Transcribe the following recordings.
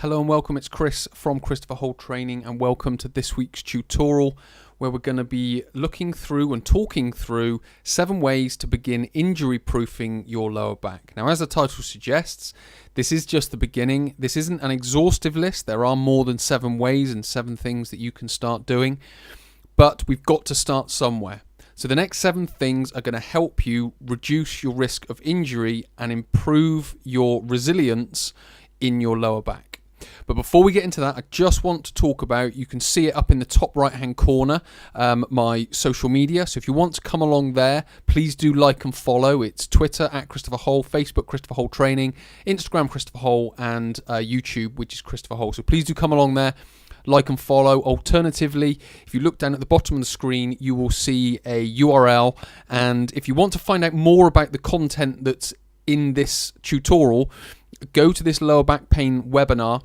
Hello and welcome, it's Chris from Christopher Holt Training, and welcome to this week's tutorial where we're going to be looking through and talking through 7 ways to begin injury proofing your lower back. Now, as the title suggests, this is just the beginning. This isn't an exhaustive list. There are more than 7 ways and 7 things that you can start doing, but we've got to start somewhere. So the next 7 things are going to help you reduce your risk of injury and improve your resilience in your lower back. But before we get into that, I just want to talk about, you can see it up in the top right hand corner, my social media. So if you want to come along there, please do like and follow. It's Twitter at Christopher Holt, Facebook Christopher Holt Training, Instagram Christopher Holt, and YouTube, which is Christopher Holt. So please do come along there, like and follow. Alternatively, if you look down at the bottom of the screen, you will see a URL. And if you want to find out more about the content that's in this tutorial, go to this lower back pain webinar.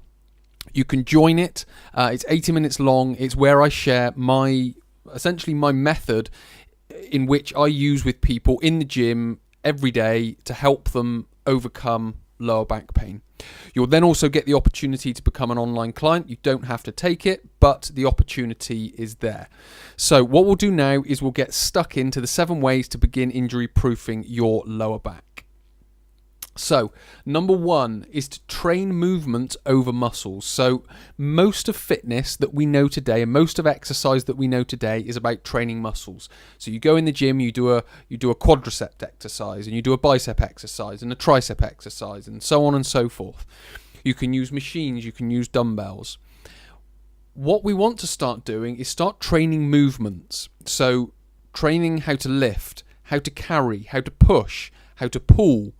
You can join it. It's 80 minutes long. It's where I share essentially my method in which I use with people in the gym every day to help them overcome lower back pain. You'll then also get the opportunity to become an online client. You don't have to take it, but the opportunity is there. So what we'll do now is we'll get stuck into the 7 ways to begin injury proofing your lower back. So, number 1 is to train movement over muscles. So, most of fitness that we know today and most of exercise that we know today is about training muscles. So, you go in the gym, you do a quadricep exercise, and you do a bicep exercise, and a tricep exercise, and so on and so forth. You can use machines, you can use dumbbells. What we want to start doing is start training movements. So, training how to lift, how to carry, how to push, how to pull,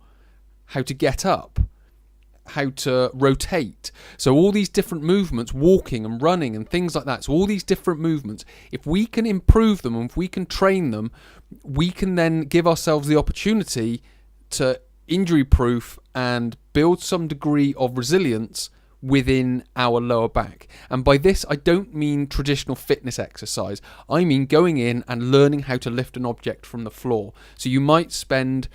how to get up, how to rotate. So all these different movements, walking and running and things like that. So all these different movements, if we can improve them and if we can train them, we can then give ourselves the opportunity to injury proof and build some degree of resilience within our lower back. And by this, I don't mean traditional fitness exercise. I mean going in and learning how to lift an object from the floor. So you might spend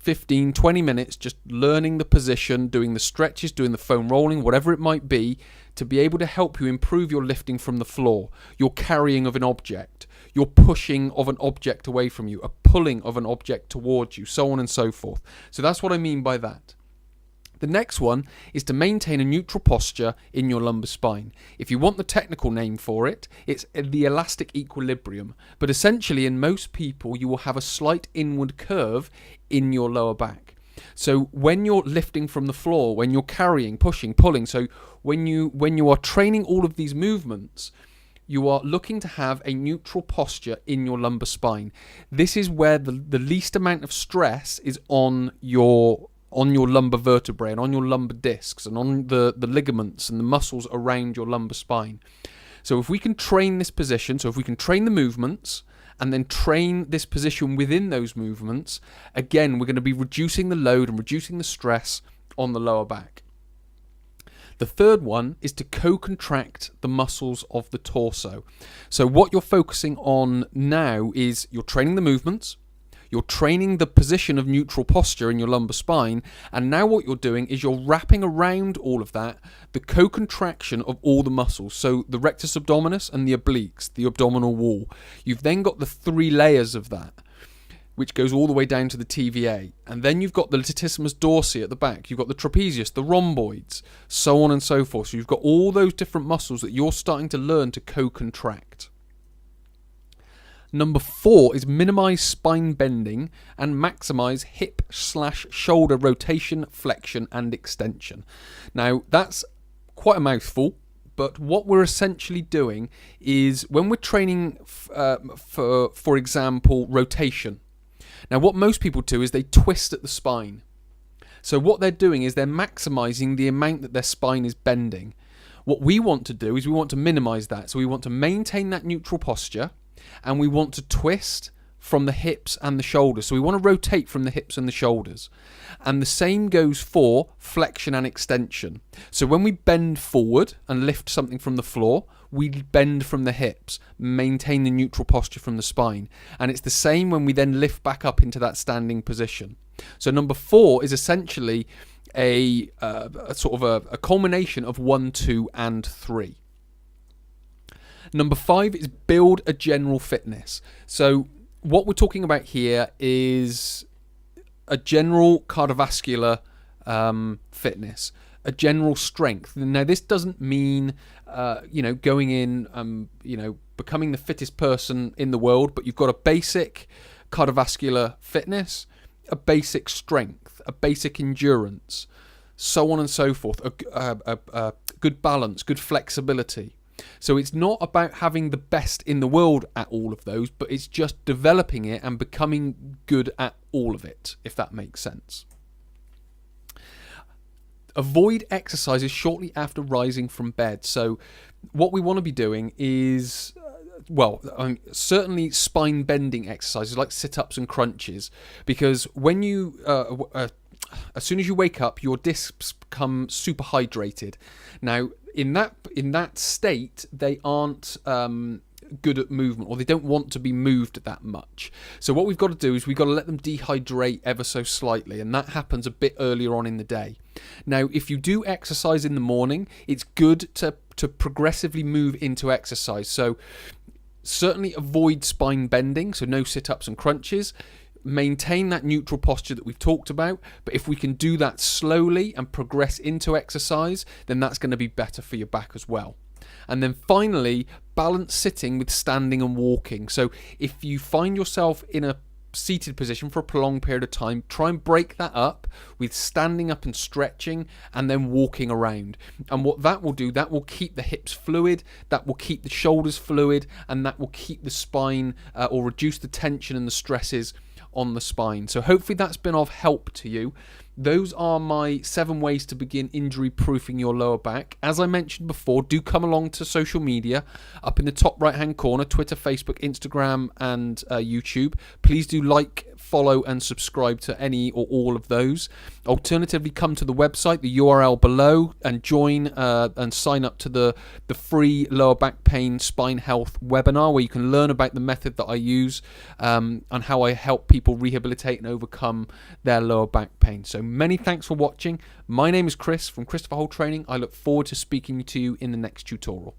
15, 20 minutes just learning the position, doing the stretches, doing the foam rolling, whatever it might be, to be able to help you improve your lifting from the floor, your carrying of an object, your pushing of an object away from you, a pulling of an object towards you, so on and so forth. So that's what I mean by that. The next one is to maintain a neutral posture in your lumbar spine. If you want the technical name for it, it's the elastic equilibrium. But essentially, in most people, you will have a slight inward curve in your lower back. So when you're lifting from the floor, when you're carrying, pushing, pulling, so when you are training all of these movements, you are looking to have a neutral posture in your lumbar spine. This is where the least amount of stress is on your lumbar vertebrae and on your lumbar discs and on the ligaments and the muscles around your lumbar spine. So if we can train this position, so if we can train the movements and then train this position within those movements, again, we're going to be reducing the load and reducing the stress on the lower back. The third one is to co-contract the muscles of the torso. So what you're focusing on now is you're training the movements, you're training the position of neutral posture in your lumbar spine, and now what you're doing is you're wrapping around all of that the co-contraction of all the muscles. So the rectus abdominis and the obliques, the abdominal wall. You've then got the 3 layers of that, which goes all the way down to the TVA. And then you've got the latissimus dorsi at the back. You've got the trapezius, the rhomboids, so on and so forth. So you've got all those different muscles that you're starting to learn to co-contract. Number 4 is minimize spine bending and maximize hip/shoulder rotation, flexion and extension. Now, that's quite a mouthful, but what we're essentially doing is when we're training for example, rotation. Now, what most people do is they twist at the spine. So what they're doing is they're maximizing the amount that their spine is bending. What we want to do is we want to minimize that. So we want to maintain that neutral posture, and we want to twist from the hips and the shoulders. So we want to rotate from the hips and the shoulders. And the same goes for flexion and extension. So when we bend forward and lift something from the floor, we bend from the hips, maintain the neutral posture from the spine. And it's the same when we then lift back up into that standing position. So number 4 is essentially a sort of a culmination of 1, 2, and 3. Number 5 is build a general fitness. So what we're talking about here is a general cardiovascular fitness, a general strength. Now, this doesn't mean, going in, becoming the fittest person in the world, but you've got a basic cardiovascular fitness, a basic strength, a basic endurance, so on and so forth, a good balance, good flexibility. So it's not about having the best in the world at all of those, but it's just developing it and becoming good at all of it, if that makes sense. Avoid exercises shortly after rising from bed. So what we want to be doing is, certainly spine bending exercises like sit-ups and crunches, because when you, as soon as you wake up, your discs become super hydrated. Now, in that state, they aren't good at movement, or they don't want to be moved that much. So what we've got to do is we've got to let them dehydrate ever so slightly, and that happens a bit earlier on in the day. Now, if you do exercise in the morning, it's good to progressively move into exercise. So certainly avoid spine bending, so no sit-ups and crunches. Maintain that neutral posture that we've talked about, but if we can do that slowly and progress into exercise, then that's going to be better for your back as well. And then finally, balance sitting with standing and walking. So if you find yourself in a seated position for a prolonged period of time, try and break that up with standing up and stretching and then walking around. And what that will do, that will keep the hips fluid, that will keep the shoulders fluid, and that will keep the spine or reduce the tension and the stresses on the spine. So hopefully that's been of help to you. Those are my 7 ways to begin injury proofing your lower back. As I mentioned before, do come along to social media up in the top right hand corner, Twitter, Facebook, Instagram and YouTube. Please do like, follow and subscribe to any or all of those. Alternatively, come to the website, the URL below, and join and sign up to the free lower back pain spine health webinar, where you can learn about the method that I use and how I help people rehabilitate and overcome their lower back pain. So many thanks for watching. My name is Chris from Christopher Holt Training. I look forward to speaking to you in the next tutorial.